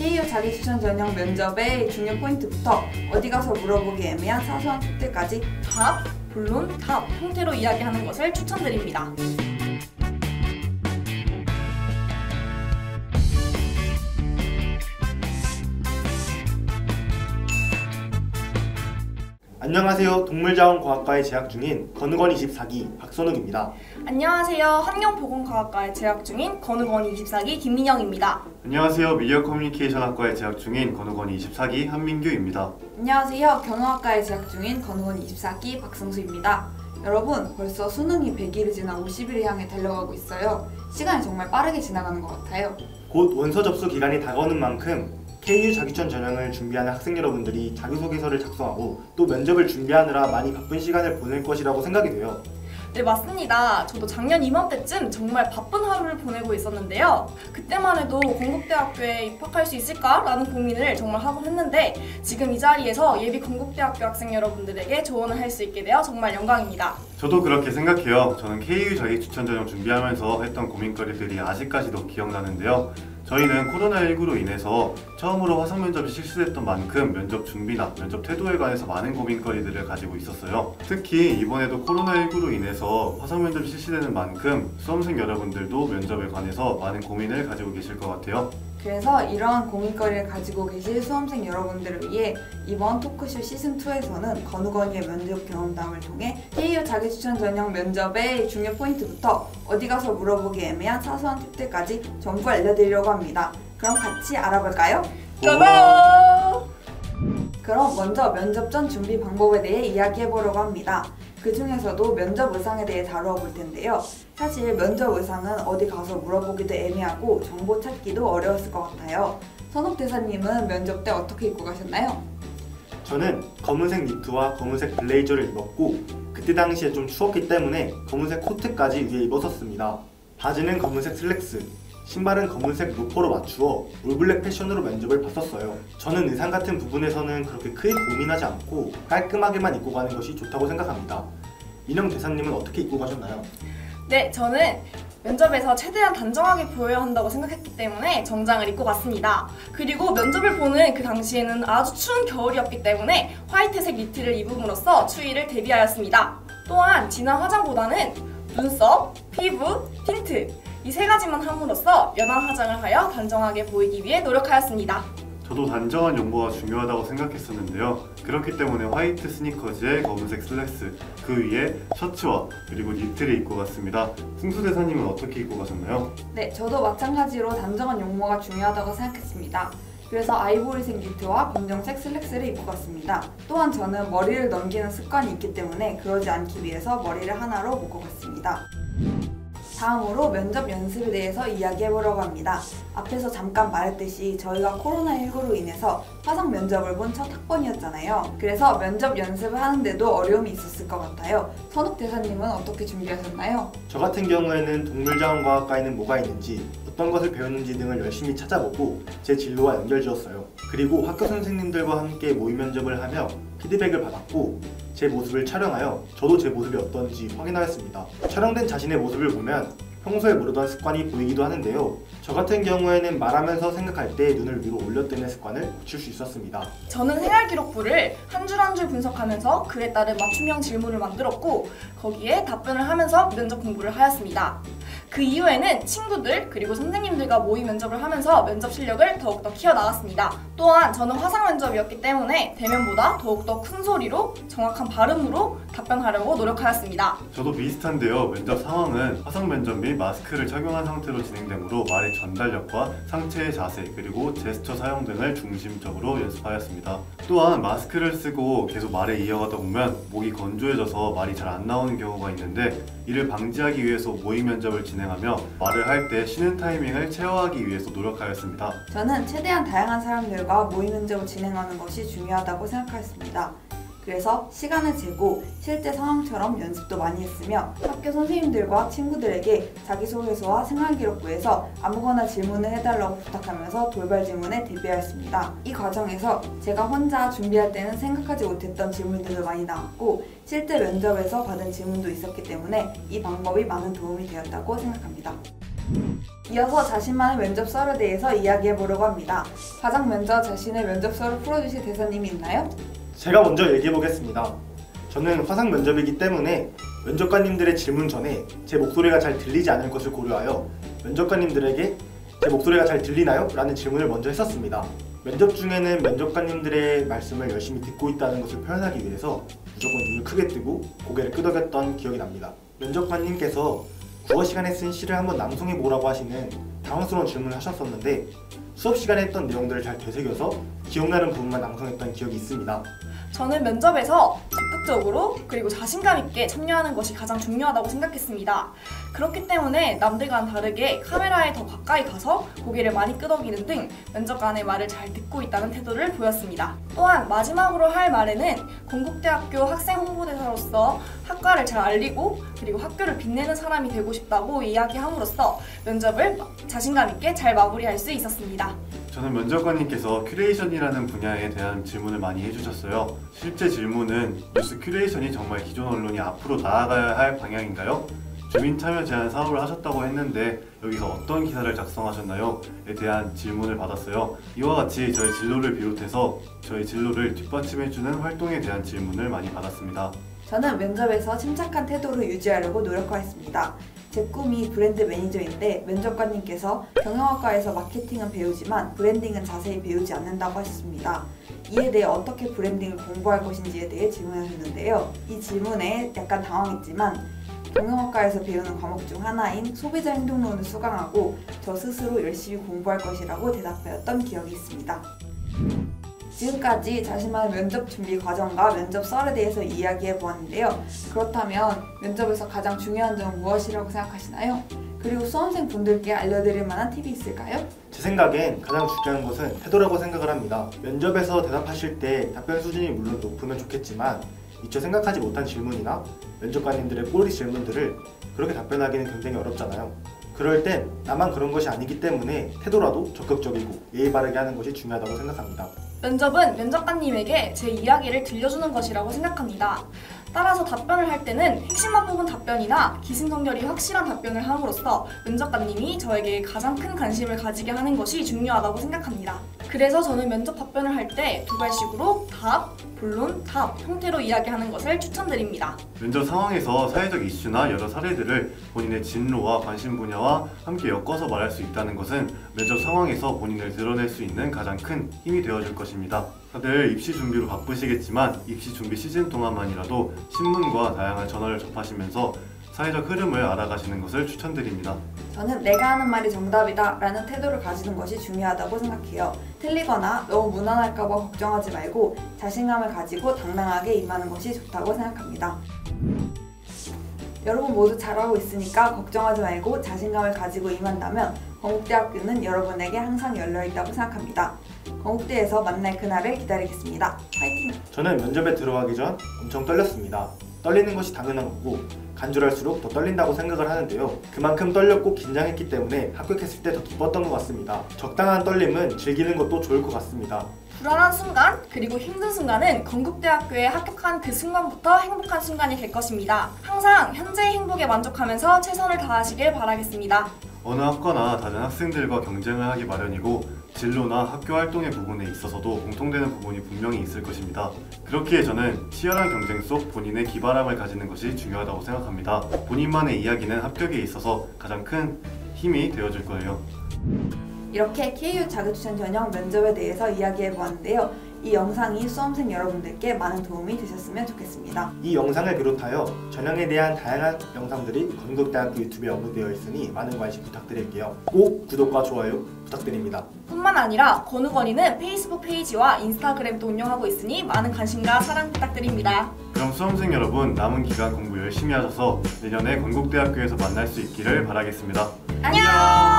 KU 자기추천 전형 면접의 중요 포인트부터 어디 가서 물어보기 애매한 사소한 팁들까지 답, 본론, 답 형태로 이야기하는 것을 추천드립니다. 안녕하세요. 동물자원과학과에 재학 중인 건우건 24기 박선욱입니다. 안녕하세요. 환경보건과학과에 재학 중인 건우건 24기 김민영입니다. 안녕하세요. 미디어 커뮤니케이션학과에 재학 중인 건우건 24기 한민규입니다. 안녕하세요. 경영학과에 재학 중인 건우건 24기 박승수입니다. 여러분, 벌써 수능이 100일이 지나 50일을 향해 달려가고 있어요. 시간이 정말 빠르게 지나가는 것 같아요. 곧 원서 접수 기간이 다가오는 만큼 KU 자기추천 전형을 준비하는 학생 여러분들이 자기소개서를 작성하고 또 면접을 준비하느라 많이 바쁜 시간을 보낼 것이라고 생각이 돼요. 네, 맞습니다. 저도 작년 이맘때쯤 정말 바쁜 하루를 보내고 있었는데요. 그때만 해도 건국대학교에 입학할 수 있을까라는 고민을 정말 하곤 했는데 지금 이 자리에서 예비 건국대학교 학생 여러분들에게 조언을 할 수 있게 되어 정말 영광입니다. 저도 그렇게 생각해요. 저는 KU 자기추천 전형 준비하면서 했던 고민거리들이 아직까지도 기억나는데요. 저희는 코로나19로 인해서 처음으로 화상 면접이 실시됐던 만큼 면접 준비나 면접 태도에 관해서 많은 고민거리들을 가지고 있었어요. 특히 이번에도 코로나19로 인해서 화상 면접이 실시되는 만큼 수험생 여러분들도 면접에 관해서 많은 고민을 가지고 계실 것 같아요. 그래서 이러한 고민거리를 가지고 계실 수험생 여러분들을 위해 이번 토크쇼 시즌2에서는 건우건이의 면접 경험담을 통해 KU 자기추천 전형 면접의 중요 포인트부터 어디 가서 물어보기 애매한 사소한 팁들까지 전부 알려드리려고 합니다. 그럼 같이 알아볼까요? 짜잔! 그럼 먼저 면접 전 준비 방법에 대해 이야기해보려고 합니다. 그 중에서도 면접 의상에 대해 다루어 볼 텐데요. 사실 면접 의상은 어디 가서 물어보기도 애매하고 정보 찾기도 어려웠을 것 같아요. 선욱 대사님은 면접 때 어떻게 입고 가셨나요? 저는 검은색 니트와 검은색 블레이저를 입었고 그때 당시에 좀 추웠기 때문에 검은색 코트까지 위에 입었었습니다. 바지는 검은색 슬랙스, 신발은 검은색 로퍼로 맞추어 올블랙 패션으로 면접을 봤었어요. 저는 의상 같은 부분에서는 그렇게 크게 고민하지 않고 깔끔하게만 입고 가는 것이 좋다고 생각합니다. 민영 대사님은 어떻게 입고 가셨나요? 네, 저는 면접에서 최대한 단정하게 보여야 한다고 생각했기 때문에 정장을 입고 갔습니다. 그리고 면접을 보는 그 당시에는 아주 추운 겨울이었기 때문에 화이트색 니트를 입음으로써 추위를 대비하였습니다. 또한 진한 화장보다는 눈썹, 피부, 틴트 이 세 가지만 함으로써 연한 화장을 하여 단정하게 보이기 위해 노력하였습니다. 저도 단정한 용모가 중요하다고 생각했었는데요. 그렇기 때문에 화이트 스니커즈에 검은색 슬랙스, 그 위에 셔츠와 그리고 니트를 입고 갔습니다. 승수 대사님은 어떻게 입고 가셨나요? 네, 저도 마찬가지로 단정한 용모가 중요하다고 생각했습니다. 그래서 아이보리색 니트와 검정색 슬랙스를 입고 갔습니다. 또한 저는 머리를 넘기는 습관이 있기 때문에 그러지 않기 위해서 머리를 하나로 묶고 갔습니다. 다음으로 면접 연습에 대해서 이야기해보려고 합니다. 앞에서 잠깐 말했듯이 저희가 코로나19로 인해서 화상 면접을 본 첫 학번이었잖아요. 그래서 면접 연습을 하는데도 어려움이 있었을 것 같아요. 선욱 대사님은 어떻게 준비하셨나요? 저 같은 경우에는 동물자원과학과에는 뭐가 있는지 어떤 것을 배웠는지 등을 열심히 찾아보고 제 진로와 연결지었어요. 그리고 학교 선생님들과 함께 모의 면접을 하며 피드백을 받았고 제 모습을 촬영하여 저도 제 모습이 어떤지 확인하였습니다. 촬영된 자신의 모습을 보면 평소에 모르던 습관이 보이기도 하는데요. 저 같은 경우에는 말하면서 생각할 때 눈을 위로 올려뜨는 습관을 고칠 수 있었습니다. 저는 생활기록부를 한 줄 한 줄 분석하면서 그에 따른 맞춤형 질문을 만들었고 거기에 답변을 하면서 면접 공부를 하였습니다. 그 이후에는 친구들 그리고 선생님들과 모의 면접을 하면서 면접 실력을 더욱더 키워나갔습니다. 또한 저는 화상 면접이었기 때문에 대면보다 더욱더 큰 소리로 정확한 발음으로 답변하려고 노력하였습니다. 저도 비슷한데요. 면접 상황은 화상 면접 및 마스크를 착용한 상태로 진행되므로 말의 전달력과 상체의 자세 그리고 제스처 사용 등을 중심적으로 연습하였습니다. 또한 마스크를 쓰고 계속 말을 이어가다 보면 목이 건조해져서 말이 잘 안 나오는 경우가 있는데 이를 방지하기 위해서 모의 면접을 진행하며 말을 할 때 쉬는 타이밍을 체화하기 위해서 노력하였습니다. 저는 최대한 다양한 사람들과 모의 면접을 진행하는 것이 중요하다고 생각하였습니다. 그래서 시간을 재고 실제 상황처럼 연습도 많이 했으며 학교 선생님들과 친구들에게 자기소개서와 생활기록부에서 아무거나 질문을 해달라고 부탁하면서 돌발 질문에 대비하였습니다. 이 과정에서 제가 혼자 준비할 때는 생각하지 못했던 질문들도 많이 나왔고 실제 면접에서 받은 질문도 있었기 때문에 이 방법이 많은 도움이 되었다고 생각합니다. 이어서 자신만의 면접서에 대해서 이야기해 보려고 합니다. 가장 먼저 자신의 면접서를 풀어주실 대사님이 있나요? 제가 먼저 얘기해 보겠습니다. 저는 화상 면접이기 때문에 면접관님들의 질문 전에 제 목소리가 잘 들리지 않을 것을 고려하여 면접관님들에게 제 목소리가 잘 들리나요? 라는 질문을 먼저 했었습니다. 면접 중에는 면접관님들의 말씀을 열심히 듣고 있다는 것을 표현하기 위해서 무조건 눈을 크게 뜨고 고개를 끄덕였던 기억이 납니다. 면접관님께서 국어 시간에 쓴 시를 한번 낭송해 보라고 하시는 당황스러운 질문을 하셨었는데 수업 시간에 했던 내용들을 잘 되새겨서 기억나는 부분만 낭송했던 기억이 있습니다. 저는 면접에서 적극적으로 그리고 자신감 있게 참여하는 것이 가장 중요하다고 생각했습니다. 그렇기 때문에 남들과는 다르게 카메라에 더 가까이 가서 고개를 많이 끄덕이는 등 면접관의 말을 잘 듣고 있다는 태도를 보였습니다. 또한 마지막으로 할 말에는 건국대학교 학생 홍보대사로서 학과를 잘 알리고 그리고 학교를 빛내는 사람이 되고 싶다고 이야기함으로써 면접을 자신감 있게 잘 마무리할 수 있었습니다. 저는 면접관님께서 큐레이션이라는 분야에 대한 질문을 많이 해주셨어요. 실제 질문은 뉴스 큐레이션이 정말 기존 언론이 앞으로 나아가야 할 방향인가요? 주민 참여 제한 사업을 하셨다고 했는데 여기서 어떤 기사를 작성하셨나요? 에 대한 질문을 받았어요. 이와 같이 저의 진로를 비롯해서 저의 진로를 뒷받침해주는 활동에 대한 질문을 많이 받았습니다. 저는 면접에서 침착한 태도를 유지하려고 노력하였습니다. 제 꿈이 브랜드 매니저인데 면접관님께서 경영학과에서 마케팅은 배우지만 브랜딩은 자세히 배우지 않는다고 하셨습니다. 이에 대해 어떻게 브랜딩을 공부할 것인지에 대해 질문하셨는데요. 이 질문에 약간 당황했지만 경영학과에서 배우는 과목 중 하나인 소비자 행동론을 수강하고 저 스스로 열심히 공부할 것이라고 대답하였던 기억이 있습니다. 지금까지 자신만의 면접 준비 과정과 면접설에 대해서 이야기해 보았는데요. 그렇다면 면접에서 가장 중요한 점은 무엇이라고 생각하시나요? 그리고 수험생 분들께 알려드릴 만한 팁이 있을까요? 제 생각엔 가장 중요한 것은 태도라고 생각을 합니다. 면접에서 대답하실 때 답변 수준이 물론 높으면 좋겠지만 미처 생각하지 못한 질문이나 면접관님들의 꼬리 질문들을 그렇게 답변하기는 굉장히 어렵잖아요. 그럴 땐 나만 그런 것이 아니기 때문에 태도라도 적극적이고 예의 바르게 하는 것이 중요하다고 생각합니다. 면접은 면접관님에게 제 이야기를 들려주는 것이라고 생각합니다. 따라서 답변을 할 때는 핵심만 뽑은 답변이나 기승전결이 확실한 답변을 함으로써 면접관님이 저에게 가장 큰 관심을 가지게 하는 것이 중요하다고 생각합니다. 그래서 저는 면접 답변을 할 때 두 가지식으로 답, 본론, 답 형태로 이야기하는 것을 추천드립니다. 면접 상황에서 사회적 이슈나 여러 사례들을 본인의 진로와 관심 분야와 함께 엮어서 말할 수 있다는 것은 면접 상황에서 본인을 드러낼 수 있는 가장 큰 힘이 되어줄 것입니다. 다들 입시 준비로 바쁘시겠지만 입시 준비 시즌 동안만이라도 신문과 다양한 저널을 접하시면서 사회적 흐름을 알아가시는 것을 추천드립니다. 저는 내가 하는 말이 정답이다 라는 태도를 가지는 것이 중요하다고 생각해요. 틀리거나 너무 무난할까 봐 걱정하지 말고 자신감을 가지고 당당하게 임하는 것이 좋다고 생각합니다. 여러분 모두 잘하고 있으니까 걱정하지 말고 자신감을 가지고 임한다면 건국대학교는 여러분에게 항상 열려있다고 생각합니다. 건국대에서 만날 그날을 기다리겠습니다. 파이팅! 저는 면접에 들어가기 전 엄청 떨렸습니다. 떨리는 것이 당연한 거고 간절할수록 더 떨린다고 생각을 하는데요. 그만큼 떨렸고 긴장했기 때문에 합격했을 때 더 기뻤던 것 같습니다. 적당한 떨림은 즐기는 것도 좋을 것 같습니다. 불안한 순간 그리고 힘든 순간은 건국대학교에 합격한 그 순간부터 행복한 순간이 될 것입니다. 항상 현재의 행복에 만족하면서 최선을 다하시길 바라겠습니다. 어느 학과나 다른 학생들과 경쟁을 하기 마련이고 진로나 학교 활동의 부분에 있어서도 공통되는 부분이 분명히 있을 것입니다. 그렇기에 저는 치열한 경쟁 속 본인의 기발함을 가지는 것이 중요하다고 생각합니다. 본인만의 이야기는 합격에 있어서 가장 큰 힘이 되어줄 거예요. 이렇게 KU 자격추천 전형 면접에 대해서 이야기해 보았는데요. 이 영상이 수험생 여러분들께 많은 도움이 되셨으면 좋겠습니다. 이 영상을 비롯하여 전형에 대한 다양한 영상들이 건국대학교 유튜브에 업로드되어 있으니 많은 관심 부탁드릴게요. 꼭 구독과 좋아요 부탁드립니다. 뿐만 아니라 건우건이는 페이스북 페이지와 인스타그램도 운영하고 있으니 많은 관심과 사랑 부탁드립니다. 그럼 수험생 여러분 남은 기간 공부 열심히 하셔서 내년에 건국대학교에서 만날 수 있기를 바라겠습니다. 안녕!